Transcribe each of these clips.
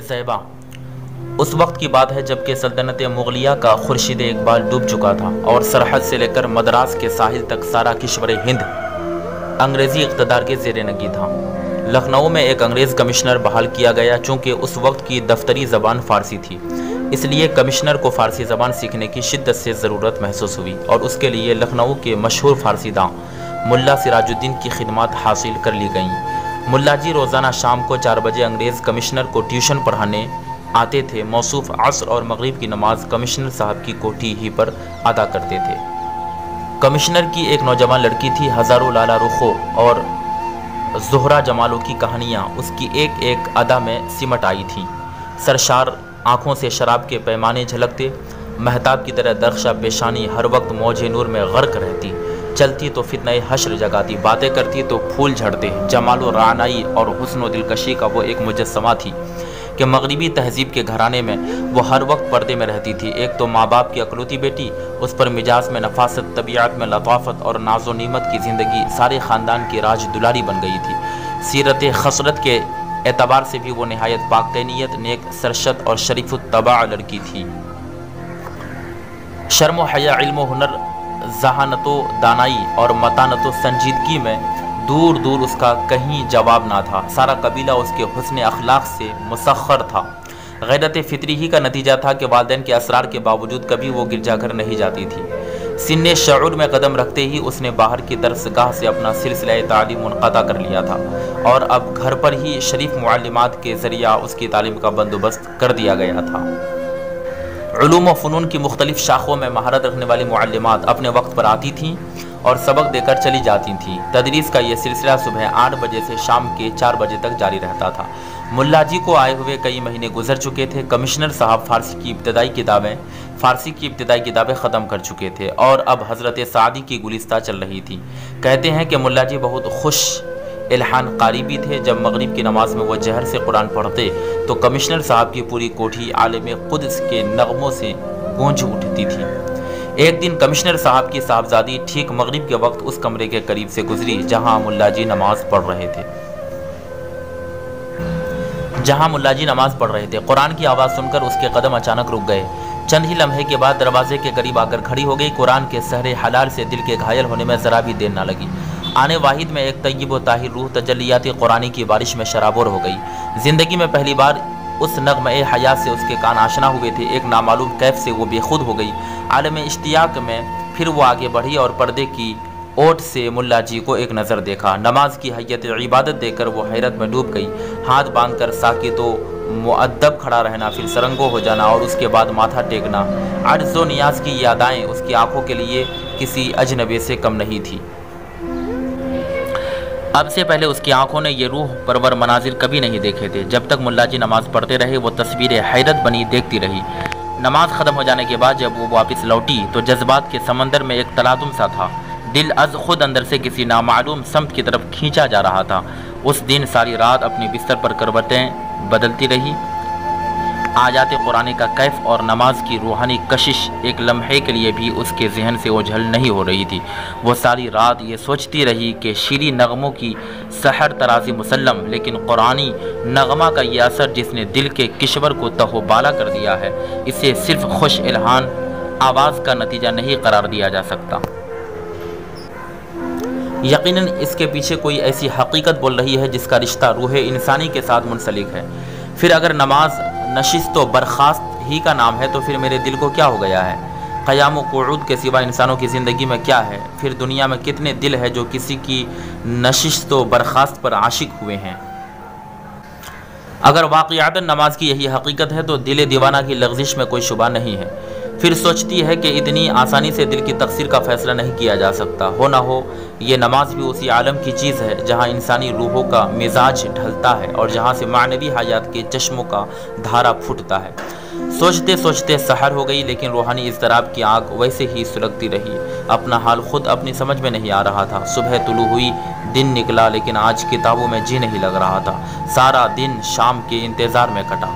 زیبا۔ اس وقت کی بات ہے جبکہ سلطنت مغلیہ کا خورشید اقبال ڈوب چکا تھا اور سرحد سے لے کر مدراس کے ساحل تک سارا کشور ہند انگریزی اقتدار کے زیر نگی تھا۔ لکھنؤ میں ایک انگریز کمشنر بحال کیا گیا چونکہ اس وقت کی دفتری زبان فارسی تھی، اس لیے کمشنر کو فارسی زبان سیکھنے کی شدت سے ضرورت محسوس ہوئی اور اس کے لیے لکھنؤ کے مشہور فارسی داں ملا سراج الدین کی خدمات حاصل کر لی گئیں۔ ملا جی روزانہ شام کو 4 بجے انگریز کمشنر کو ٹیوشن پڑھانے آتے تھے۔ موصوف عصر اور مغرب کی نماز کمشنر صاحب کی کوٹھی ہی پر ادا کرتے تھے۔ کمشنر کی ایک نوجوان لڑکی تھی، ہزاروں لالا رخو اور زہرہ جمالوں کی کہانیاں اس کی ایک ایک ادا میں سمٹ آئی تھیں۔ سرشار آنکھوں سے شراب کے پیمانے جھلکتے، مہتاب کی طرح درخشاں پیشانی ہر وقت موج نور میں غرق رہتی، چلتی تو فتنہ حشر جگاتی، باتیں کرتی تو پھول جھڑتے۔ جمال و رعنائی اور حسن و دلکشی کا وہ ایک مجسمہ تھی کہ مغربی تہذیب کے گھرانے میں وہ ہر وقت پردے میں رہتی تھی۔ ایک تو ماں باپ کی اکلوتی بیٹی، اس پر مزاج میں نفاست، طبیعت میں لطافت اور ناز و نعمت کی زندگی سارے خاندان کی راج دلاری بن گئی تھی۔ سیرت خصلت کے اعتبار سے بھی وہ نہایت پاک طینیت، نیک سرشت اور شریف الطبع لڑکی تھی۔ شرم و حیا، علم و ہنر، ذہانت و دانائی اور متانت و سنجیدگی میں دور دور اس کا کہیں جواب نہ تھا۔ سارا قبیلہ اس کے حسن اخلاق سے مسخر تھا۔ غیرت فطری ہی کا نتیجہ تھا کہ والدین کے اصرار کے باوجود کبھی وہ گرجا گھر نہیں جاتی تھی۔ سن شعور میں قدم رکھتے ہی اس نے باہر کی درسگاہ سے اپنا سلسلہ تعلیم منقطع کر لیا تھا اور اب گھر پر ہی شریف معلمات کے ذریعہ اس کی تعلیم کا بندوبست کر دیا گیا تھا۔ علوم و فنون کی مختلف شاخوں میں مہارت رکھنے والی معلمات اپنے وقت پر آتی تھیں اور سبق دے کر چلی جاتی تھیں۔ تدریس کا یہ سلسلہ صبح 8 بجے سے شام کے 4 بجے تک جاری رہتا تھا۔ ملا جی کو آئے ہوئے کئی مہینے گزر چکے تھے۔ کمشنر صاحب فارسی کی ابتدائی کتابیں ختم کر چکے تھے اور اب حضرت سعدی کی گلستہ چل رہی تھی۔ کہتے ہیں کہ ملا جی بہت خوش الحان قاری بھی تھے۔ جب مغرب کی نماز میں وہ جہر سے قرآن پڑھتے تو کمشنر صاحب کی پوری کوٹھی عالم قدس کے نغموں سے گونج اٹھتی تھی۔ ایک دن کمشنر صاحب کی صاحبزادی ٹھیک مغرب کے وقت اس کمرے کے قریب سے گزری جہاں ملا جی نماز پڑھ رہے تھے۔ قرآن کی آواز سن کر اس کے قدم اچانک رک گئے۔ چند ہی لمحے کے بعد دروازے کے قریب آ کر کھڑی ہو گئی۔ قرآن کے سحر حلال سے دل کے گھائل ہونے میں ذرا بھی دیر نہ لگی۔ آنے واحد میں ایک طیب و طاہر روح تجلیات قرآنی کی بارش میں شرابور ہو گئی۔ زندگی میں پہلی بار اس نغمہ حیات سے اس کے کان آشنا ہوئے تھے۔ ایک نامعلوم کیف سے وہ بے خود ہو گئی۔ عالم اشتیاق میں پھر وہ آگے بڑھی اور پردے کی اوٹ سے ملا جی کو ایک نظر دیکھا۔ نماز کی حیت عبادت دیکھ کر وہ حیرت میں ڈوب گئی۔ ہاتھ باندھ کر ساکت و مؤدب کھڑا رہنا، پھر سرنگو ہو جانا اور اس کے بعد ماتھا ٹیکنا، عجز و نیاز کی یادائیں اس کی آنکھوں کے لیے کسی اجنبی سے کم نہیں تھی۔ اب سے پہلے اس کی آنکھوں نے یہ روح پرور مناظر کبھی نہیں دیکھے تھے۔ جب تک ملا جی نماز پڑھتے رہے وہ تصویر حیرت بنی دیکھتی رہی۔ نماز ختم ہو جانے کے بعد جب وہ واپس لوٹی تو جذبات کے سمندر میں ایک تلاطم سا تھا۔ دل از خود اندر سے کسی نامعلوم سمت کی طرف کھینچا جا رہا تھا۔ اس دن ساری رات اپنی بستر پر کروٹیں بدلتی رہی۔ آیات قرآن کا کیف اور نماز کی روحانی کشش ایک لمحے کے لیے بھی اس کے ذہن سے اوجھل نہیں ہو رہی تھی۔ وہ ساری رات یہ سوچتی رہی کہ شیریں نغموں کی سحر ترازی مسلم، لیکن قرآنی نغمہ کا یہ اثر جس نے دل کے کشور کو تہو بالا کر دیا ہے، اسے صرف خوش الحان آواز کا نتیجہ نہیں قرار دیا جا سکتا۔ یقیناً اس کے پیچھے کوئی ایسی حقیقت بول رہی ہے جس کا رشتہ روح انسانی کے ساتھ منسلک ہے۔ پھر اگر نماز نشست و برخاست ہی کا نام ہے تو پھر میرے دل کو کیا ہو گیا ہے؟ قیام و قعود کے سوا انسانوں کی زندگی میں کیا ہے؟ پھر دنیا میں کتنے دل ہے جو کسی کی نشست و برخاست پر عاشق ہوئے ہیں؟ اگر واقعاتاً نماز کی یہی حقیقت ہے تو دل دیوانہ کی لغزش میں کوئی شبہ نہیں ہے۔ پھر سوچتی ہے کہ اتنی آسانی سے دل کی تقصیر کا فیصلہ نہیں کیا جا سکتا۔ ہو نہ ہو یہ نماز بھی اسی عالم کی چیز ہے جہاں انسانی روحوں کا مزاج ڈھلتا ہے اور جہاں سے معنوی حیات کے چشموں کا دھارا پھوٹتا ہے۔ سوچتے سوچتے سحر ہو گئی، لیکن روحانی اضطراب کی آگ ویسے ہی سلگتی رہی۔ اپنا حال خود اپنی سمجھ میں نہیں آ رہا تھا۔ صبح طلوع ہوئی، دن نکلا، لیکن آج کتابوں میں جی نہیں لگ رہا تھا۔ سارا دن شام کے انتظار میں کٹا۔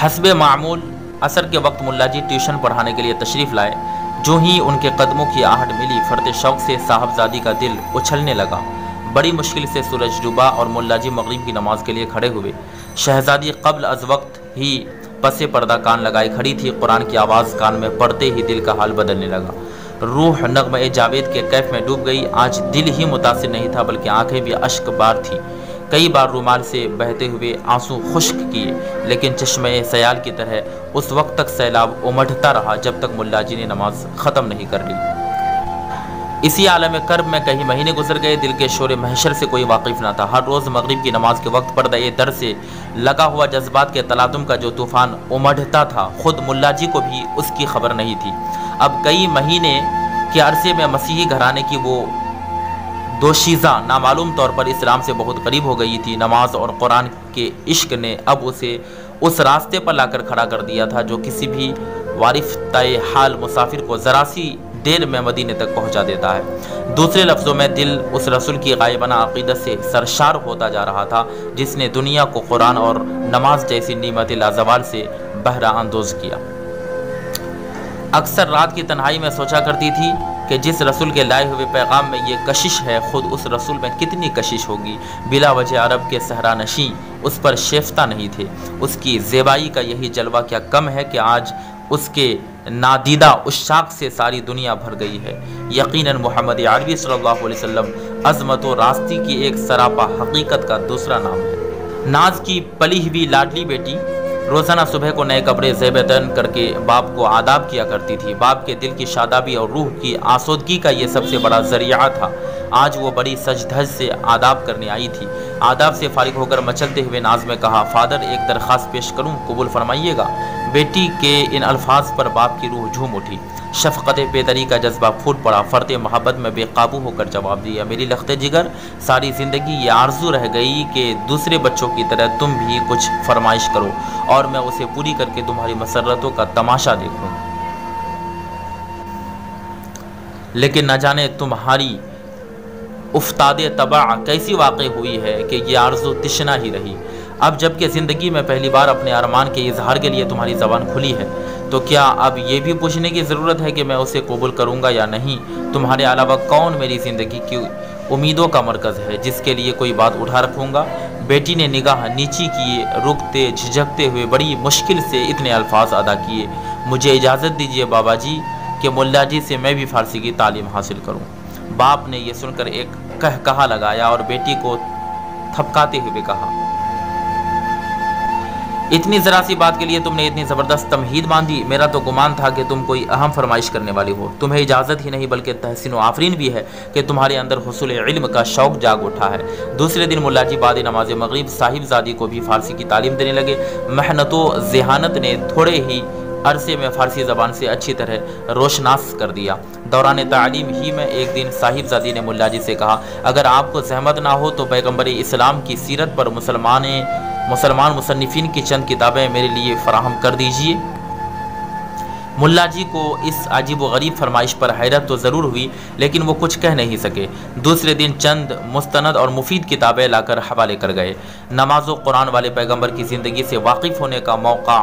حسب معمول عصر کے وقت ملا جی ٹیوشن پڑھانے کے لیے تشریف لائے۔ جو ہی ان کے قدموں کی آہٹ ملی، فرط شوق سے صاحبزادی کا دل اچھلنے لگا۔ بڑی مشکل سے سورج ڈوبا اور ملا جی مغرب کی نماز کے لیے کھڑے ہوئے۔ شہزادی قبل از وقت ہی پس پردہ کان لگائے کھڑی تھی۔ قرآن کی آواز کان میں پڑتے ہی دل کا حال بدلنے لگا۔ روح نغمہ جاوید کے کیف میں ڈوب گئی۔ آج دل ہی متاثر نہیں تھا بلکہ آنکھیں بھی اشک بار تھی۔ کئی بار رومال سے بہتے ہوئے آنسو خشک کیے، لیکن چشمے سیال کی طرح اس وقت تک سیلاب امٹتا رہا جب تک ملا جی نے نماز ختم نہیں کر لی۔ اسی عالم کرب میں کئی مہینے گزر گئے۔ دل کے شور محشر سے کوئی واقف نہ تھا۔ ہر روز مغرب کی نماز کے وقت پردہ در سے لگا ہوا جذبات کے تلاطم کا جو طوفان امڑتا تھا، خود ملا جی کو بھی اس کی خبر نہیں تھی۔ اب کئی مہینے کے عرصے میں مسیحی گھرانے کی وہ دوشیزہ نامعلوم طور پر اسلام سے بہت قریب ہو گئی تھی۔ نماز اور قرآن کے عشق نے اب اسے اس راستے پر لا کر کھڑا کر دیا تھا جو کسی بھی وارفتہ حال مسافر کو ذرا سی دیر میں مدینے تک پہنچا دیتا ہے۔ دوسرے لفظوں میں دل اس رسول کی غائبانہ عقیدت سے سرشار ہوتا جا رہا تھا جس نے دنیا کو قرآن اور نماز جیسی نعمت لازوال سے بہرہ اندوز کیا۔ اکثر رات کی تنہائی میں سوچا کرتی تھی کہ جس رسول کے لائے ہوئے پیغام میں یہ کشش ہے، خود اس رسول میں کتنی کشش ہوگی۔ بلا وجہ عرب کے صحرا نشیں اس پر شیفتہ نہیں تھے۔ اس کی زیبائی کا یہی جلوہ کیا کم ہے کہ آج اس کے نادیدہ عشاق سے ساری دنیا بھر گئی ہے۔ یقیناً محمد عربی صلی اللہ علیہ وسلم عظمت و راستی کی ایک سراپا حقیقت کا دوسرا نام ہے۔ ناز کی پلی ہوئی لاڈلی بیٹی روزانہ صبح کو نئے کپڑے زیب تن کر کے باپ کو آداب کیا کرتی تھی۔ باپ کے دل کی شادابی اور روح کی آسودگی کا یہ سب سے بڑا ذریعہ تھا۔ آج وہ بڑی سج دھج سے آداب کرنے آئی تھی۔ آداب سے فارغ ہو کر مچلتے ہوئے ناز میں کہا، فادر ایک درخواست پیش کروں، قبول فرمائیے گا۔ بیٹی کے ان الفاظ پر باپ کی روح جھوم اٹھی۔ شفقت پیدری کا جذبہ پھوٹ پڑا۔ فرط محبت میں بے قابو ہو کر جواب دیا، میری لخت جگر، ساری زندگی یہ آرزو رہ گئی کہ دوسرے بچوں کی طرح تم بھی کچھ فرمائش کرو اور میں اسے پوری کر کے تمہاری مسرتوں کا تماشا دیکھوں، لیکن نہ جانے تمہاری افتاد طبع کیسی واقع ہوئی ہے کہ یہ آرزو تشنا ہی رہی۔ اب جب کہ زندگی میں پہلی بار اپنے ارمان کے اظہار کے لیے تمہاری زبان کھلی ہے تو کیا اب یہ بھی پوچھنے کی ضرورت ہے کہ میں اسے قبول کروں گا یا نہیں؟ تمہارے علاوہ کون میری زندگی کی امیدوں کا مرکز ہے جس کے لیے کوئی بات اٹھا رکھوں گا؟ بیٹی نے نگاہ نیچی کیے، رکتے جھجکتے ہوئے بڑی مشکل سے اتنے الفاظ ادا کیے، مجھے اجازت دیجیے بابا جی کہ ملا جی سے میں بھی فارسی کی تعلیم حاصل کروں۔ باپ نے یہ سن کر ایک کہا لگایا اور بیٹی کو تھپکاتے ہوئے کہا، اتنی ذرا سی بات کے لیے تم نے اتنی زبردست تمہید باندھی؟ میرا تو گمان تھا کہ تم کوئی اہم فرمائش کرنے والی ہو۔ تمہیں اجازت ہی نہیں بلکہ تحسین و آفرین بھی ہے کہ تمہارے اندر حصول علم کا شوق جاگ اٹھا ہے۔ دوسرے دن ملا جی بعد نماز مغرب صاحب زادی کو بھی فارسی کی تعلیم دینے لگے۔ محنت و ذہانت نے تھوڑے ہی عرصے میں فارسی زبان سے اچھی طرح روشناس کر دیا۔ دوران تعلیم ہی میں ایک دن صاحب زادی نے ملا جی سے کہا، اگر آپ کو زحمت نہ ہو تو پیغمبر اسلام کی سیرت پر مسلمان مصنفین کی چند کتابیں میرے لیے فراہم کر دیجیے۔ ملا جی کو اس عجیب و غریب فرمائش پر حیرت تو ضرور ہوئی لیکن وہ کچھ کہہ نہیں سکے۔ دوسرے دن چند مستند اور مفید کتابیں لا کر حوالے کر گئے۔ نماز و قرآن والے پیغمبر کی زندگی سے واقف ہونے کا موقع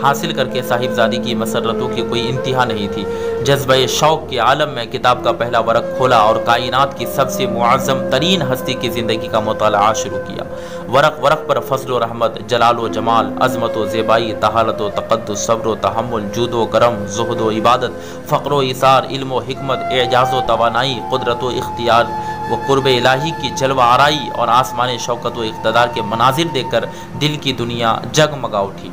حاصل کر کے صاحب زادی کی مسرتوں کی کوئی انتہا نہیں تھی۔ جذبہ شوق کے عالم میں کتاب کا پہلا ورق کھولا اور کائنات کی سب سے معظم ترین ہستی کی زندگی کا مطالعہ شروع کیا۔ ورق ورق پر فضل و رحمت، جلال و جمال، عظمت و زیبائی، طہارت و تقدس، صبر و تحمل، جود و کرم، زہد و عبادت، فقر و ایثار، علم و حکمت، اعجاز و توانائی، قدرت و اختیار و قرب الہی کی جلوہ آرائی اور آسمان شوکت و اقتدار کے مناظر دیکھ کر دل کی دنیا جگمگا اٹھی۔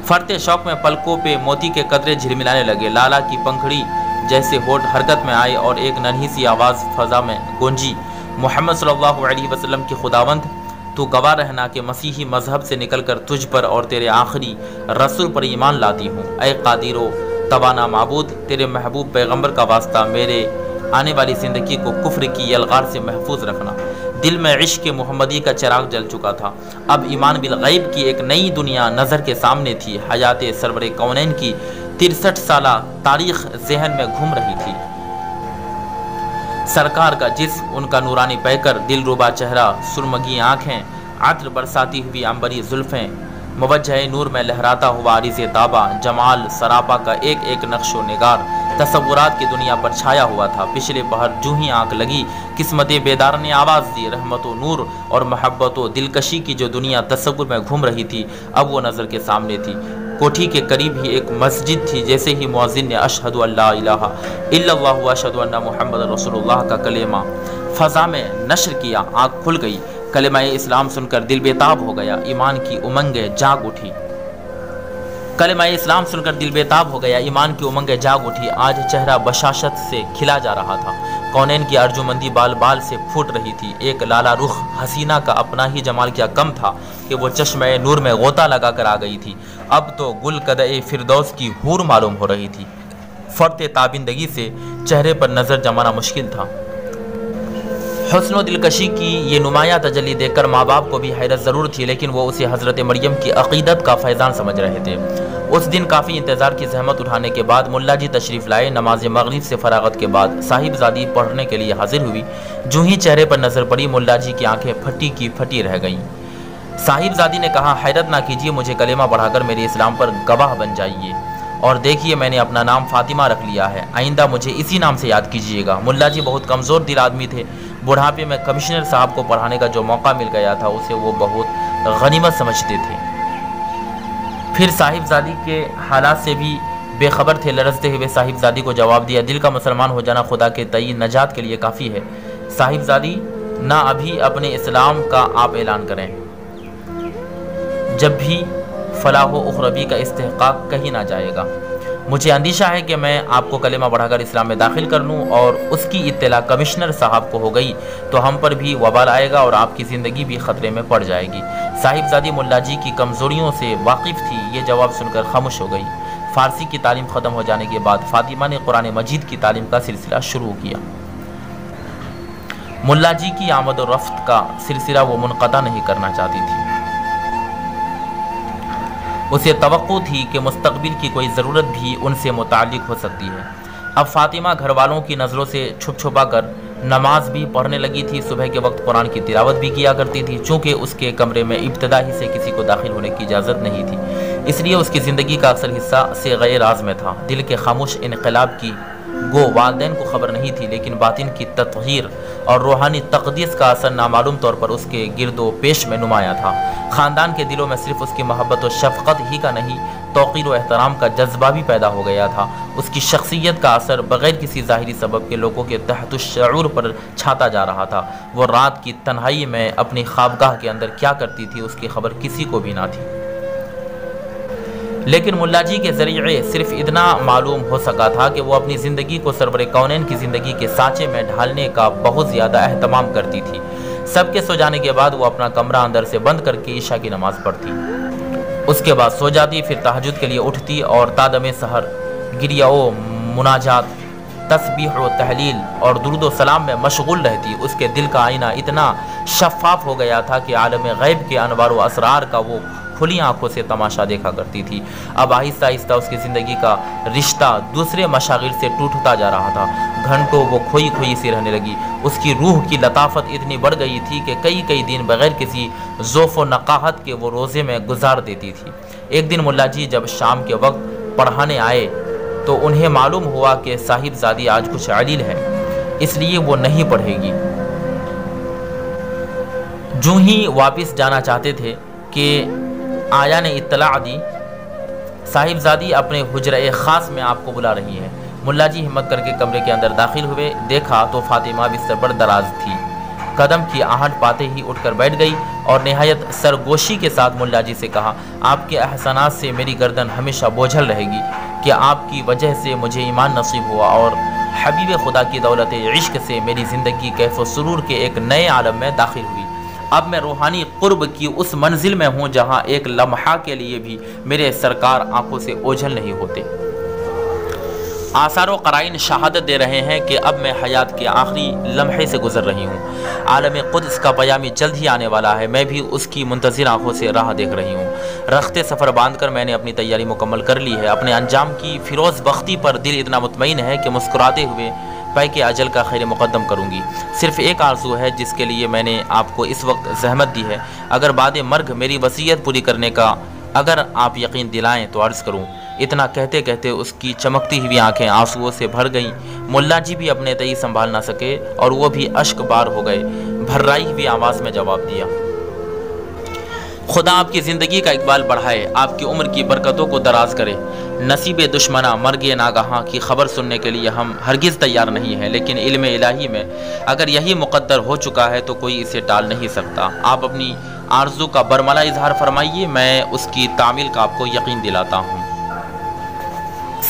فرتے شوق میں پلکوں پہ موتی کے قطرے جھلملانے لگے۔ لالا کی پنکھڑی جیسے ہونٹ حرکت میں آئے اور ایک ننھی سی آواز فضا میں گونجی، محمد صلی اللہ علیہ وسلم کی خداوند، تو گواہ رہنا کہ مسیحی مذہب سے نکل کر تجھ پر اور تیرے آخری رسول پر ایمان لاتی ہوں۔ اے قادر و توانا معبود، تیرے محبوب پیغمبر کا واسطہ میرے آنے والی زندگی کو کفر کی یلغار سے محفوظ رکھنا۔ دل میں عشق محمدی کا چراغ جل چکا تھا۔ اب ایمان بالغیب کی ایک نئی دنیا نظر کے سامنے تھی۔ حیات سرور کونین کی 63 سالہ تاریخ ذہن میں گھوم رہی تھی۔ سرکار کا جسم، ان کا نورانی پیکر، دل ربا چہرہ، سرمگی آنکھیں، عطر برساتی ہوئی عنبری زلفیں، موجہ نور میں لہراتا ہوا عریض تابہ، جمال سراپا کا ایک ایک نقش و نگار، تصورات کی دنیا پر چھایا ہوا تھا۔ پچھلے پہر جو ہی آنکھ لگی، قسمت بیدار نے آواز دی، رحمت و نور اور محبت و دلکشی کی جو دنیا تصور میں گھوم رہی تھی اب وہ نظر کے سامنے تھی۔ کوٹھی کے قریب ہی ایک مسجد تھی۔ جیسے ہی مؤذن نے اشہد ان لا الہ الا اللہ و اشہد ان محمد رسول اللہ کا کلمہ فضا میں نشر کیا، آنکھ کھل گئی۔ کلمہ اسلام سن کر دل بیتاب ہو گیا، ایمان کی امنگیں جاگ اٹھی۔ کلمہ اسلام سن کر دل بیتاب ہو گیا، ایمان کی امنگیں جاگ اٹھی۔ آج چہرہ بشاشت سے کھلا جا رہا تھا، کونین کی ارجمندی بال بال سے پھوٹ رہی تھی۔ ایک لالا رخ حسینہ کا اپنا ہی جمال کیا کم تھا کہ وہ چشمہ نور میں غوطہ لگا کر آ گئی تھی، اب تو گل قدع فردوس کی حور معلوم ہو رہی تھی۔ فرط تابندگی سے چہرے پر نظر جمانا مشکل تھا۔ حسن و دلکشی کی یہ نمایاں تجلی دیکھ کر ماں باپ کو بھی حیرت ضرور تھی، لیکن وہ اسے حضرت مریم کی عقیدت کا فیضان سمجھ رہے تھے۔ اس دن کافی انتظار کی زحمت اٹھانے کے بعد ملا جی تشریف لائے۔ نماز مغرب سے فراغت کے بعد صاحب زادی پڑھنے کے لیے حاضر ہوئی۔ جو ہی چہرے پر نظر پڑی ملا جی کی آنکھیں پھٹی کی پھٹی رہ گئیں۔ صاحب زادی نے کہا، حیرت نہ کیجیے، مجھے کلمہ پڑھا کر میرے اسلام پر گواہ بن جائیے، اور دیکھیے میں نے اپنا نام فاطمہ رکھ لیا ہے، آئندہ مجھے اسی نام سے یاد کیجیے گا۔ ملا جی بہت کمزور دل آدمی تھے، بڑھاپے میں کمشنر صاحب کو پڑھانے کا جو موقع مل گیا تھا اسے وہ بہت غنیمت سمجھتے تھے۔ پھر صاحب زادی کے حالات سے بھی بے خبر تھے۔ لرزتے ہوئے صاحب زادی کو جواب دیا، دل کا مسلمان ہو جانا خدا کے تئیں نجات کے لیے کافی ہے۔ صاحب زادی نہ ابھی اپنے اسلام کا آپ اعلان کریں، جب بھی فلاح و اخروی کا استحقاق کہیں نہ جائے گا۔ مجھے اندیشہ ہے کہ میں آپ کو کلمہ پڑھا کر اسلام میں داخل کر لوں اور اس کی اطلاع کمشنر صاحب کو ہو گئی تو ہم پر بھی وبال آئے گا اور آپ کی زندگی بھی خطرے میں پڑ جائے گی۔ صاحب زادی ملا جی کی کمزوریوں سے واقف تھی، یہ جواب سن کر خاموش ہو گئی۔ فارسی کی تعلیم ختم ہو جانے کے بعد فاطمہ نے قرآن مجید کی تعلیم کا سلسلہ شروع کیا۔ ملا جی کی آمد و رفت کا سلسلہ وہ منقطع نہیں کرنا چاہتی تھی۔ اسے توقع تھی کہ مستقبل کی کوئی ضرورت بھی ان سے متعلق ہو سکتی ہے۔ اب فاطمہ گھر والوں کی نظروں سے چھپ چھپا کر نماز بھی پڑھنے لگی تھی، صبح کے وقت قرآن کی تلاوت بھی کیا کرتی تھی۔ چونکہ اس کے کمرے میں ابتدا ہی سے کسی کو داخل ہونے کی اجازت نہیں تھی، اس لیے اس کی زندگی کا اکثر حصہ صیغۂ راز میں تھا۔ دل کے خاموش انقلاب کی گو والدین کو خبر نہیں تھی، لیکن باطن کی تطہیر اور روحانی تقدیس کا اثر نامعلوم طور پر اس کے گرد و پیش میں نمایاں تھا۔ خاندان کے دلوں میں صرف اس کی محبت و شفقت ہی کا نہیں، توقیر و احترام کا جذبہ بھی پیدا ہو گیا تھا۔ اس کی شخصیت کا اثر بغیر کسی ظاہری سبب کے لوگوں کے تحت الشعور پر چھاتا جا رہا تھا۔ وہ رات کی تنہائی میں اپنی خوابگاہ کے اندر کیا کرتی تھی اس کی خبر کسی کو بھی نہ تھی، لیکن ملا جی کے ذریعے صرف اتنا معلوم ہو سکا تھا کہ وہ اپنی زندگی کو سرور کونین کی زندگی کے سانچے میں ڈھالنے کا بہت زیادہ اہتمام کرتی تھی۔ سب کے سو جانے کے بعد وہ اپنا کمرہ اندر سے بند کر کے عشاء کی نماز پڑھتی، اس کے بعد سو جاتی، پھر تہجد کے لیے اٹھتی اور تادم سحر گریہ و مناجات، تسبیح و تحلیل اور درود و سلام میں مشغول رہتی۔ اس کے دل کا آئینہ اتنا شفاف ہو گیا تھا کہ عالم غیب کے انوار و اسرار کا وہ کھلی آنکھوں سے تماشا دیکھا کرتی تھی۔ اب آہستہ آہستہ اس کی زندگی کا رشتہ دوسرے مشاغل سے ٹوٹتا جا رہا تھا۔ گھنٹوں وہ کھوئی کھوئی سی رہنے لگی۔ اس کی روح کی لطافت اتنی بڑھ گئی تھی کہ کئی دن بغیر کسی ذوف و نقاہت کے وہ روزے میں گزار دیتی تھی۔ ایک دن ملا جی جب شام کے وقت پڑھانے آئے تو انہیں معلوم ہوا کہ صاحب زادی آج کچھ علیل ہے، اس لیے وہ نہیں پڑھے گی۔ جو ہی واپس جانا چاہتے تھے کہ آیا نے اطلاع دی، صاحب زادی اپنے حجرہ خاص میں آپ کو بلا رہی ہے۔ ملا جی ہمت کر کے کمرے کے اندر داخل ہوئے، دیکھا تو فاطمہ بستر پر دراز تھی۔ قدم کی آہٹ پاتے ہی اٹھ کر بیٹھ گئی اور نہایت سرگوشی کے ساتھ ملا جی سے کہا، آپ کے احسانات سے میری گردن ہمیشہ بوجھل رہے گی کہ آپ کی وجہ سے مجھے ایمان نصیب ہوا اور حبیب خدا کی دولت عشق سے میری زندگی کیف و سرور کے ایک نئے عالم میں داخل ہوئی۔ اب میں روحانی قرب کی اس منزل میں ہوں جہاں ایک لمحہ کے لیے بھی میرے سرکار آنکھوں سے اوجھل نہیں ہوتے۔ آثار و قرائن شہادت دے رہے ہیں کہ اب میں حیات کے آخری لمحے سے گزر رہی ہوں۔ عالم قدس کا پیامی جلد ہی آنے والا ہے، میں بھی اس کی منتظر آنکھوں سے راہ دیکھ رہی ہوں۔ رخت سفر باندھ کر میں نے اپنی تیاری مکمل کر لی ہے۔ اپنے انجام کی فیروز بختی پر دل اتنا مطمئن ہے کہ مسکراتے ہوئے پے کے اجل کا خیر مقدم کروں گی۔ صرف ایک آرزو ہے جس کے لیے میں نے آپ کو اس وقت زحمت دی ہے، اگر بعد مرگ میری وصیت پوری کرنے کا اگر آپ یقین دلائیں تو عرض کروں اتنا کہتے کہتے اس کی چمکتی ہوئی آنکھیں آنسوؤں سے بھر گئیں۔ ملا جی بھی اپنے تئیں سنبھال نہ سکے اور وہ بھی اشک بار ہو گئے۔ بھررائی ہوئی آواز میں جواب دیا، خدا آپ کی زندگی کا اقبال بڑھائے، آپ کی عمر کی برکتوں کو دراز کرے۔ نصیب دشمنہ مرگ ناگہاں کی خبر سننے کے لیے ہم ہرگز تیار نہیں ہیں، لیکن علم الہی میں اگر یہی مقدر ہو چکا ہے تو کوئی اسے ٹال نہیں سکتا۔ آپ اپنی آرزو کا برملا اظہار فرمائیے، میں اس کی تعمیل کا آپ کو یقین دلاتا ہوں۔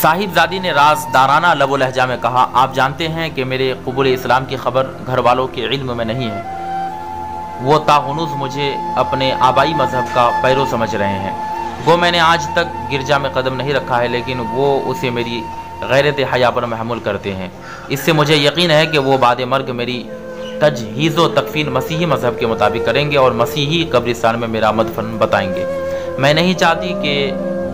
صاحب زادی نے رازدارانہ لب و لہجہ میں کہا، آپ جانتے ہیں کہ میرے قبول اسلام کی خبر گھر والوں کے علم میں نہیں ہے۔ وہ تاغنوز مجھے اپنے آبائی مذہب کا پیرو سمجھ رہے ہیں۔ وہ میں نے آج تک گرجا میں قدم نہیں رکھا ہے، لیکن وہ اسے میری غیرت حیا پر محمول کرتے ہیں۔ اس سے مجھے یقین ہے کہ وہ بعد مرگ میری تجہیز و تکفین مسیحی مذہب کے مطابق کریں گے اور مسیحی قبرستان میں میرا مدفن بتائیں گے۔ میں نہیں چاہتی کہ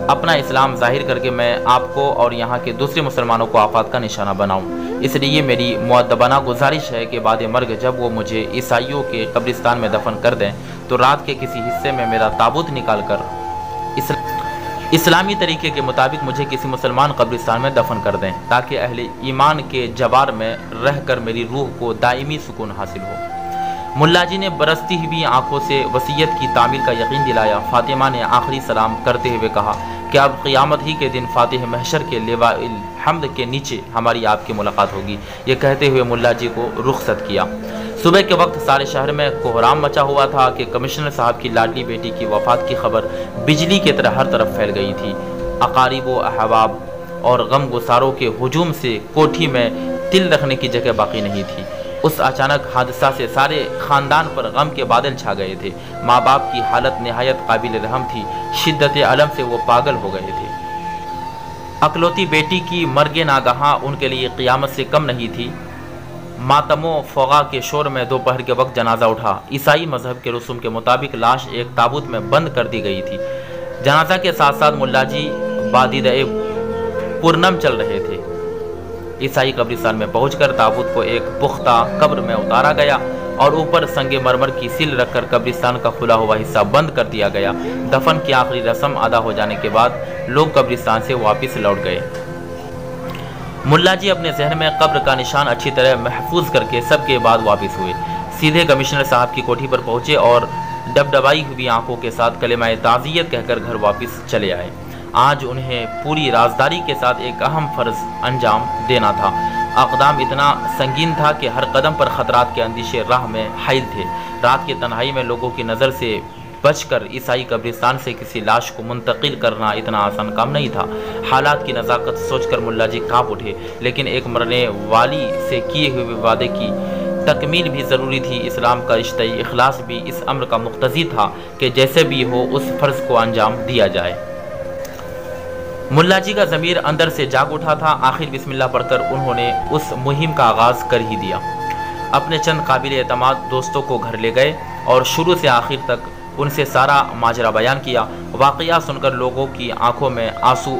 اپنا اسلام ظاہر کر کے میں آپ کو اور یہاں کے دوسرے مسلمانوں کو آفات کا نشانہ بناؤں، اس لیے میری مؤدبانہ گزارش ہے کہ بعد مرگ جب وہ مجھے عیسائیوں کے قبرستان میں دفن کر دیں تو رات کے کسی حصے میں میرا تابوت نکال کر اسلامی طریقے کے مطابق مجھے کسی مسلمان قبرستان میں دفن کر دیں، تاکہ اہل ایمان کے جوار میں رہ کر میری روح کو دائمی سکون حاصل ہو۔ ملا جی نے برستی ہوئی آنکھوں سے وصیت کی تعمیل کا یقین دلایا۔ فاطمہ نے آخری سلام کرتے ہوئے کہا کہ اب قیامت ہی کے دن فاتح محشر کے لواء الحمد کے نیچے ہماری آپ کی ملاقات ہوگی۔ یہ کہتے ہوئے ملا جی کو رخصت کیا۔ صبح کے وقت سارے شہر میں کوہرام مچا ہوا تھا کہ کمشنر صاحب کی لاڈلی بیٹی کی وفات کی خبر بجلی کی طرح ہر طرف پھیل گئی تھی۔ اقارب و احباب اور غم گساروں کے ہجوم سے کوٹھی میں تل رکھنے کی جگہ باقی نہیں تھی۔ اس اچانک حادثہ سے سارے خاندان پر غم کے بادل چھا گئے تھے۔ ماں باپ کی حالت نہایت قابل رحم تھی، شدت علم سے وہ پاگل ہو گئے تھے۔ اکلوتی بیٹی کی مرگ ناگہاں ان کے لیے قیامت سے کم نہیں تھی۔ ماتم و فغا کے شور میں دوپہر کے وقت جنازہ اٹھا۔ عیسائی مذہب کے رسوم کے مطابق لاش ایک تابوت میں بند کر دی گئی تھی۔ جنازہ کے ساتھ ساتھ ملا جی بادیدہ پورنم چل رہے تھے۔ عیسائی قبرستان میں پہنچ کر تابوت کو ایک پختہ قبر میں اتارا گیا اور اوپر سنگ مرمر کی سیل رکھ کر قبرستان کا کھلا ہوا حصہ بند کر دیا گیا۔ دفن کی آخری رسم ادا ہو جانے کے بعد لوگ قبرستان سے واپس لوٹ گئے۔ ملا جی اپنے ذہن میں قبر کا نشان اچھی طرح محفوظ کر کے سب کے بعد واپس ہوئے۔ سیدھے کمشنر صاحب کی کوٹھی پر پہنچے اور ڈبڈبائی ہوئی آنکھوں کے ساتھ کلمہ تعزیت کہہ کر گھر واپس چلے آئے۔ آج انہیں پوری رازداری کے ساتھ ایک اہم فرض انجام دینا تھا۔ اقدام اتنا سنگین تھا کہ ہر قدم پر خطرات کے اندیشے راہ میں حائل تھے۔ رات کی تنہائی میں لوگوں کی نظر سے بچ کر عیسائی قبرستان سے کسی لاش کو منتقل کرنا اتنا آسان کام نہیں تھا۔ حالات کی نزاکت سوچ کر ملا جی کانپ اٹھے، لیکن ایک مرنے والی سے کیے ہوئے وعدے کی تکمیل بھی ضروری تھی۔ اسلام کا رشتہ اخلاص بھی اس امر کا مقتضی تھا کہ جیسے بھی ہو اس فرض کو انجام دیا جائے۔ ملا جی کا ضمیر اندر سے جاگ اٹھا تھا۔ آخر بسم اللہ پڑھ کر انہوں نے اس مہم کا آغاز کر ہی دیا۔ اپنے چند قابل اعتماد دوستوں کو گھر لے گئے اور شروع سے آخر تک ان سے سارا ماجرا بیان کیا۔ واقعہ سن کر لوگوں کی آنکھوں میں آنسو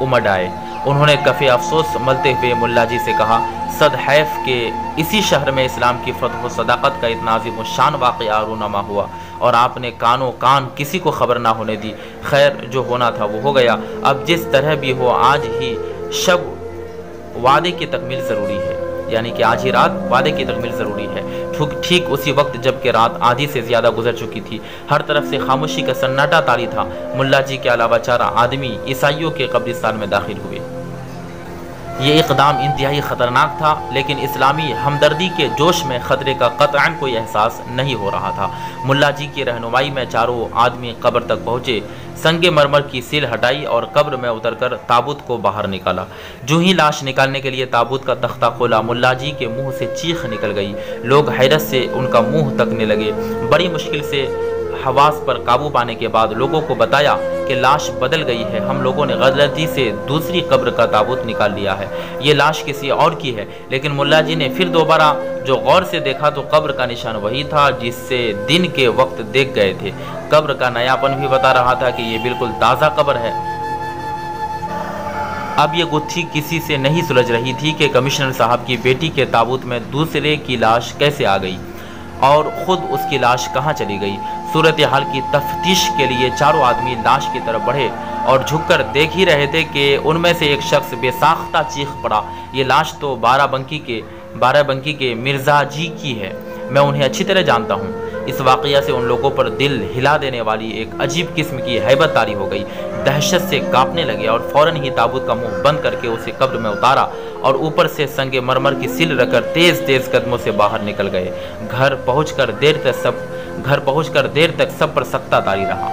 امڈ آئے۔ انہوں نے کفِ افسوس ملتے ہوئے ملا جی سے کہا، صد حیف کہ اسی شہر میں اسلام کی فتح و صداقت کا اتنا عظیم و شان واقعہ رونما ہوا اور آپ نے کانوں کان کسی کو خبر نہ ہونے دی۔ خیر جو ہونا تھا وہ ہو گیا۔ اب جس طرح بھی ہو آج ہی شب وعدے کی تکمیل ضروری ہے، یعنی کہ آج ہی رات وعدے کی تکمیل ضروری ہے۔ ٹھیک اسی وقت جب کہ رات آدھی سے زیادہ گزر چکی تھی، ہر طرف سے خاموشی کا سناٹا طاری تھا۔ ملا جی کے علاوہ 4 آدمی عیسائیوں کے قبرستان میں داخل ہوئے۔ یہ اقدام انتہائی خطرناک تھا، لیکن اسلامی ہمدردی کے جوش میں خطرے کا قطعاً کوئی احساس نہیں ہو رہا تھا۔ ملا جی کی رہنمائی میں 4 آدمی قبر تک پہنچے، سنگ مرمر کی سیل ہٹائی اور قبر میں اتر کر تابوت کو باہر نکالا۔ جو ہی لاش نکالنے کے لیے تابوت کا تختہ کھولا، ملا جی کے منہ سے چیخ نکل گئی۔ لوگ حیرت سے ان کا منہ تکنے لگے۔ بڑی مشکل سے حواس پر قابو پانے کے بعد لوگوں کو بتایا کہ لاش بدل گئی ہے، ہم لوگوں نے غلطی سے دوسری قبر کا تابوت نکال لیا ہے، یہ لاش کسی اور کی ہے۔ لیکن ملا جی نے پھر دوبارہ جو غور سے دیکھا تو قبر کا نشان وہی تھا جس سے دن کے وقت دیکھ گئے تھے۔ قبر کا نیاپن بھی بتا رہا تھا کہ یہ بالکل تازہ قبر ہے۔ اب یہ گتھی کسی سے نہیں سلجھ رہی تھی کہ کمشنر صاحب کی بیٹی کے تابوت میں دوسرے کی لاش کیسے آ گئی۔ اور خود اس کی لاش کہاں چلی گئی۔ صورتحال کی تفتیش کے لیے چاروں آدمی لاش کی طرف بڑھے اور جھک کر دیکھ ہی رہے تھے کہ ان میں سے ایک شخص بے ساختہ چیخ پڑا، یہ لاش تو بارہ بنکی کے مرزا جی کی ہے، میں انہیں اچھی طرح جانتا ہوں۔ اس واقعہ سے ان لوگوں پر دل ہلا دینے والی ایک عجیب قسم کی ہیبت طاری ہو گئی، دہشت سے کانپنے لگے اور فوراً ہی تابوت کا منہ بند کر کے اسے قبر میں اتارا اور اوپر سے سنگ مرمر کی سل رکھ کر تیز تیز قدموں سے باہر نکل گئے۔ گھر پہنچ کر دیر تک سب پر سکتہ طاری رہا۔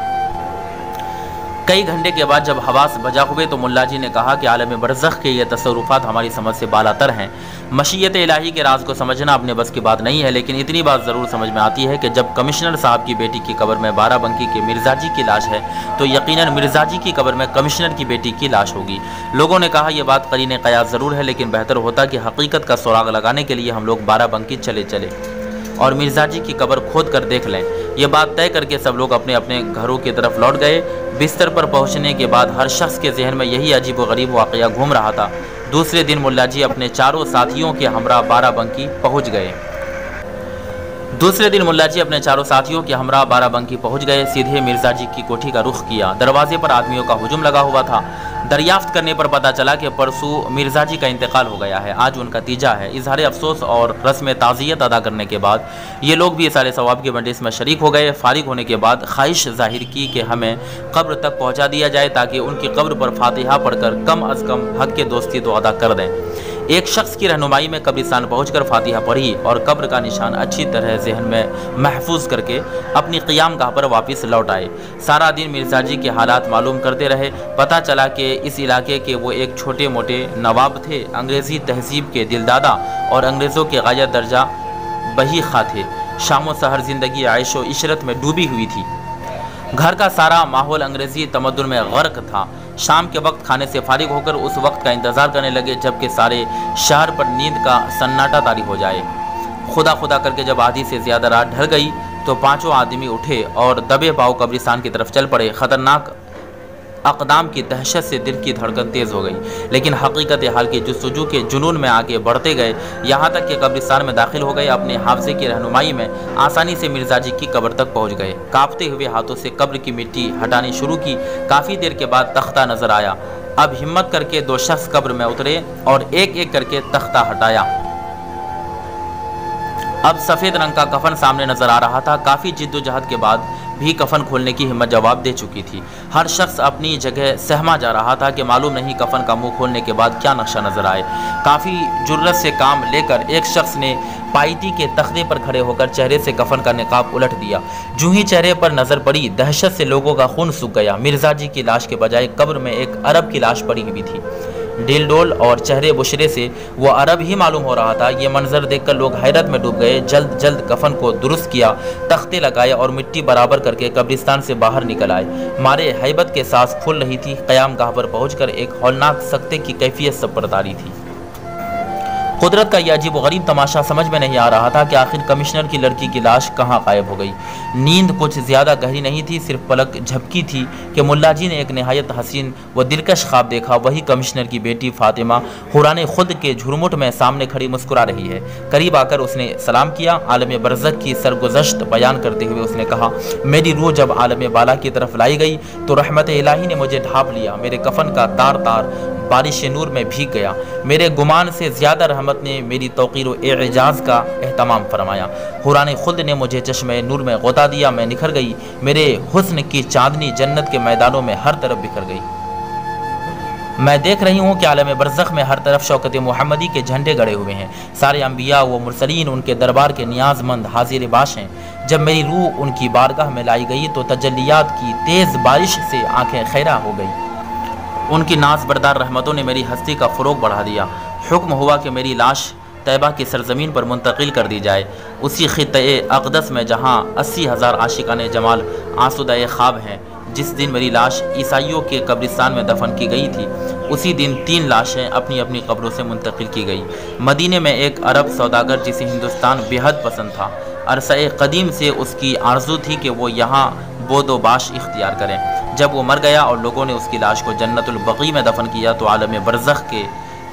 کئی گھنٹے کے بعد جب حواس بجا ہوئے تو ملا جی نے کہا کہ عالم برزخ کے یہ تصرفات ہماری سمجھ سے بالاتر ہیں۔ مشیت الہی کے راز کو سمجھنا اپنے بس کی بات نہیں ہے، لیکن اتنی بات ضرور سمجھ میں آتی ہے کہ جب کمشنر صاحب کی بیٹی کی قبر میں بارہ بنکی کے مرزا جی کی لاش ہے تو یقیناً مرزا جی کی قبر میں کمشنر کی بیٹی کی لاش ہوگی۔ لوگوں نے کہا یہ بات قرین قیاس ضرور ہے، لیکن بہتر ہوتا کہ حقیقت کا سراغ لگانے کے لیے ہم لوگ بارہ بنکی چلے اور مرزا جی کی قبر کھود کر دیکھ لیں۔ یہ بات طے کر کے سب لوگ اپنے اپنے گھروں کی طرف لوٹ گئے۔ بستر پر پہنچنے کے بعد ہر شخص کے ذہن میں یہی عجیب و غریب واقعہ گھوم رہا تھا۔ دوسرے دن ملا جی اپنے چاروں ساتھیوں کے ہمراہ بارہ بنکی پہنچ گئے۔ سیدھے مرزا جی کی کوٹھی کا رخ کیا۔ دروازے پر آدمیوں کا ہجوم لگا ہوا تھا۔ دریافت کرنے پر پتہ چلا کہ پرسوں مرزا جی کا انتقال ہو گیا ہے، آج ان کا تیجا ہے۔ اظہار افسوس اور رسم تعزیت ادا کرنے کے بعد یہ لوگ بھی اصال ثواب کے مجلس میں شریک ہو گئے۔ فارغ ہونے کے بعد خواہش ظاہر کی کہ ہمیں قبر تک پہنچا دیا جائے تاکہ ان کی قبر پر فاتحہ پڑھ کر کم از کم حق کے دوستی تو ادا کر دیں۔ ایک شخص کی رہنمائی میں قبرستان پہنچ کر فاتحہ پڑھی اور قبر کا نشان اچھی طرح ذہن میں محفوظ کر کے اپنی قیام گاہ پر واپس لوٹ آئے۔ سارا دن مرزا جی کے حالات معلوم کرتے رہے۔ پتہ چلا کہ اس علاقے کے وہ ایک چھوٹے موٹے نواب تھے، انگریزی تہذیب کے دلدادہ اور انگریزوں کے غایت درجہ بہی خواہ تھے۔ شام و سحر زندگی عیش و عشرت میں ڈوبی ہوئی تھی۔ گھر کا سارا ماحول انگریزی تمدن میں غرق تھا۔ شام کے وقت کھانے سے فارغ ہو کر اس وقت کا انتظار کرنے لگے جب کہ سارے شہر پر نیند کا سناٹا طاری ہو جائے۔ خدا خدا کر کے جب آدھی سے زیادہ رات ڈھل گئی تو پانچوں آدمی اٹھے اور دبے پاؤ قبرستان کی طرف چل پڑے۔ خطرناک اقدام کی دہشت سے دل کی دھڑکن تیز ہو گئی، لیکن حقیقت حال کی جستجو کے جنون میں آگے بڑھتے گئے، یہاں تک کہ قبرستان میں داخل ہو گئے۔ اپنے حافظے کی رہنمائی میں آسانی سے مرزا جی کی قبر تک پہنچ گئے۔ کانپتے ہوئے ہاتھوں سے قبر کی مٹی ہٹانی شروع کی۔ کافی دیر کے بعد تختہ نظر آیا۔ اب ہمت کر کے دو شخص قبر میں اترے اور ایک ایک کر کے تختہ ہٹایا۔ اب سفید رنگ کا کفن سامنے نظر آ رہا تھا۔ کافی جد و جہد کے بعد بھی کفن کھولنے کی ہمت جواب دے چکی تھی۔ ہر شخص اپنی جگہ سہما جا رہا تھا کہ معلوم نہیں کفن کا منہ کھولنے کے بعد کیا نقشہ نظر آئے۔ کافی جرت سے کام لے کر ایک شخص نے پائیتی کے تختے پر کھڑے ہو کر چہرے سے کفن کا نقاب الٹ دیا۔ جو ہی چہرے پر نظر پڑی، دہشت سے لوگوں کا خون سوکھ گیا۔ مرزا جی کی لاش کے بجائے قبر میں ایک عرب کی لاش پڑی ہوئی تھی۔ ڈیل ڈول اور چہرے بشرے سے وہ عرب ہی معلوم ہو رہا تھا۔ یہ منظر دیکھ کر لوگ حیرت میں ڈوب گئے۔ جلد جلد کفن کو درست کیا، تختے لگائے اور مٹی برابر کر کے قبرستان سے باہر نکل آئے۔ مارے ہیبت کے سانس پھول رہی تھی۔ قیام گاہ پر پہنچ کر ایک ہولناک سکتے کی کیفیت سب پر طاری تھی۔ قدرت کا یہ عجیب و غریب تماشا سمجھ میں نہیں آ رہا تھا کہ آخر کمشنر کی لڑکی کی لاش کہاں غائب ہو گئی۔ نیند کچھ زیادہ گہری نہیں تھی، صرف پلک جھپکی تھی کہ ملا جی نے ایک نہایت حسین و دلکش خواب دیکھا۔ وہی کمشنر کی بیٹی فاطمہ حوران خود کے جھرمٹ میں سامنے کھڑی مسکرا رہی ہے۔ قریب آ کر اس نے سلام کیا۔ عالم برزخ کی سرگزشت بیان کرتے ہوئے اس نے کہا، میری روح جب عالم بالا کی طرف لائی گئی تو رحمت الہی نے مجھے ڈھانپ لیا۔ میرے کفن کا تار تار بارش نور میں بھیگ گیا۔ میرے گمان سے زیادہ رحمت نے میری توقیر و اعجاز کا اہتمام فرمایا۔ حوران خلد نے مجھے چشمہ نور میں غوطہ دیا۔ میں نکھر گئی۔ میرے حسن کی چاندنی جنت کے میدانوں میں ہر طرف بکھر گئی۔ میں دیکھ رہی ہوں کہ عالم برزخ میں ہر طرف شوکت محمدی کے جھنڈے گڑے ہوئے ہیں۔ سارے انبیاء و مرسلین ان کے دربار کے نیاز مند حاضر باش ہیں۔ جب میری روح ان کی بارگاہ میں لائی گئی تو تجلیات کی تیز بارش سے آنکھیں خیرہ ہو گئی۔ ان کی ناز بردار رحمتوں نے میری ہستی کا فروغ بڑھا دیا۔ حکم ہوا کہ میری لاش طیبہ کی سرزمین پر منتقل کر دی جائے، اسی خطے اقدس میں جہاں 80,000 عاشقان جمال آسودہ خواب ہیں۔ جس دن میری لاش عیسائیوں کے قبرستان میں دفن کی گئی تھی، اسی دن 3 لاشیں اپنی اپنی قبروں سے منتقل کی گئی۔ مدینے میں ایک عرب سوداگر جسے ہندوستان بےحد پسند تھا، عرصہ قدیم سے اس کی آرزو تھی کہ وہ یہاں بود و باش اختیار کریں۔ جب وہ مر گیا اور لوگوں نے اس کی لاش کو جنت البقیع میں دفن کیا تو عالم برزخ کے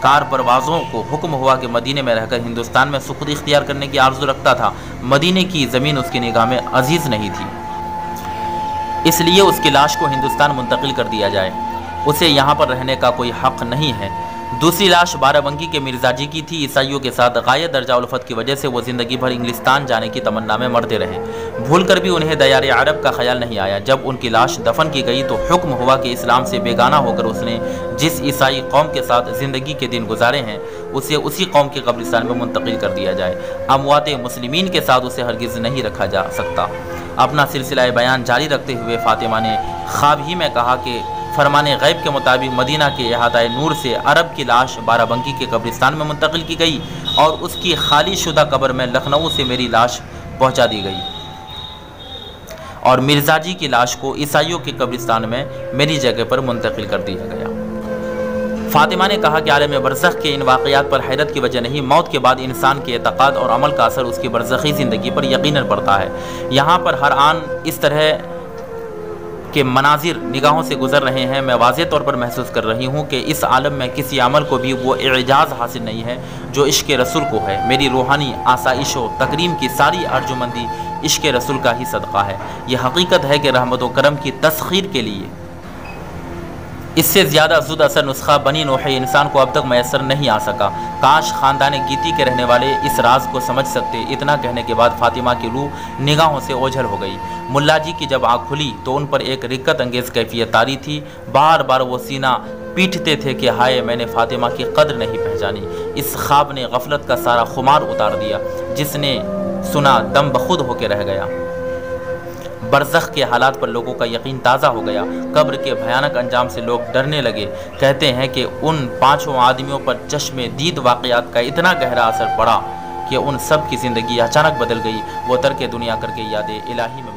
کار پروازوں کو حکم ہوا کہ مدینے میں رہ کر ہندوستان میں سخودی اختیار کرنے کی آرزو رکھتا تھا۔ مدینے کی زمین اس کی نگاہ میں عزیز نہیں تھی، اس لیے اس کی لاش کو ہندوستان منتقل کر دیا جائے، اسے یہاں پر رہنے کا کوئی حق نہیں ہے۔ دوسری لاش بارہ بنکی کے مرزا جی کی تھی۔ عیسائیوں کے ساتھ غایت درجہ الفت کی وجہ سے وہ زندگی بھر انگلستان جانے کی تمنا میں مرتے رہے، بھول کر بھی انہیں دیار عرب کا خیال نہیں آیا۔ جب ان کی لاش دفن کی گئی تو حکم ہوا کہ اسلام سے بیگانہ ہو کر اس نے جس عیسائی قوم کے ساتھ زندگی کے دن گزارے ہیں اسے اسی قوم کے قبرستان میں منتقل کر دیا جائے۔ اموات مسلمین کے ساتھ اسے ہرگز نہیں رکھا جا سکتا۔ اپنا سلسلہ بیان جاری رکھتے ہوئے فاطمہ نے خواب ہی میں کہا کہ فرمان غیب کے مطابق مدینہ کے احاطہ نور سے عرب کی لاش بارہ بنکی کے قبرستان میں منتقل کی گئی اور اس کی خالی شدہ قبر میں لکھنؤ سے میری لاش پہنچا دی گئی اور مرزا جی کی لاش کو عیسائیوں کے قبرستان میں میری جگہ پر منتقل کر دیا گیا۔ فاطمہ نے کہا کہ عالم برزخ کے ان واقعات پر حیرت کی وجہ نہیں، موت کے بعد انسان کے اعتقاد اور عمل کا اثر اس کی برزخی زندگی پر یقیناً پڑتا ہے۔ یہاں پر ہر آن اس طرح کے مناظر نگاہوں سے گزر رہے ہیں، میں واضح طور پر محسوس کر رہی ہوں کہ اس عالم میں کسی عمل کو بھی وہ اعجاز حاصل نہیں ہے جو عشق رسول کو ہے۔ میری روحانی آسائش و تکریم کی ساری ارجمندی عشق رسول کا ہی صدقہ ہے۔ یہ حقیقت ہے کہ رحمت و کرم کی تسخیر کے لیے اس سے زیادہ زود اثر نسخہ بنی نوح انسان کو اب تک میسر نہیں آ سکا۔ کاش خاندان گیتی کے رہنے والے اس راز کو سمجھ سکتے۔ اتنا کہنے کے بعد فاطمہ کی روح نگاہوں سے اوجھل ہو گئی۔ ملا جی کی جب آنکھ کھلی تو ان پر ایک رقت انگیز کیفیت طاری تھی، بار بار وہ سینہ پیٹتے تھے کہ ہائے میں نے فاطمہ کی قدر نہیں پہچانی۔ اس خواب نے غفلت کا سارا خمار اتار دیا، جس نے سنا دم بخود ہو کے رہ گیا۔ برزخ کے حالات پر لوگوں کا یقین تازہ ہو گیا، قبر کے بھیانک انجام سے لوگ ڈرنے لگے۔ کہتے ہیں کہ ان پانچوں آدمیوں پر چشم دید واقعات کا اتنا گہرا اثر پڑا کہ ان سب کی زندگی اچانک بدل گئی۔ وہ ترک دنیا کر کے یاد الہی میں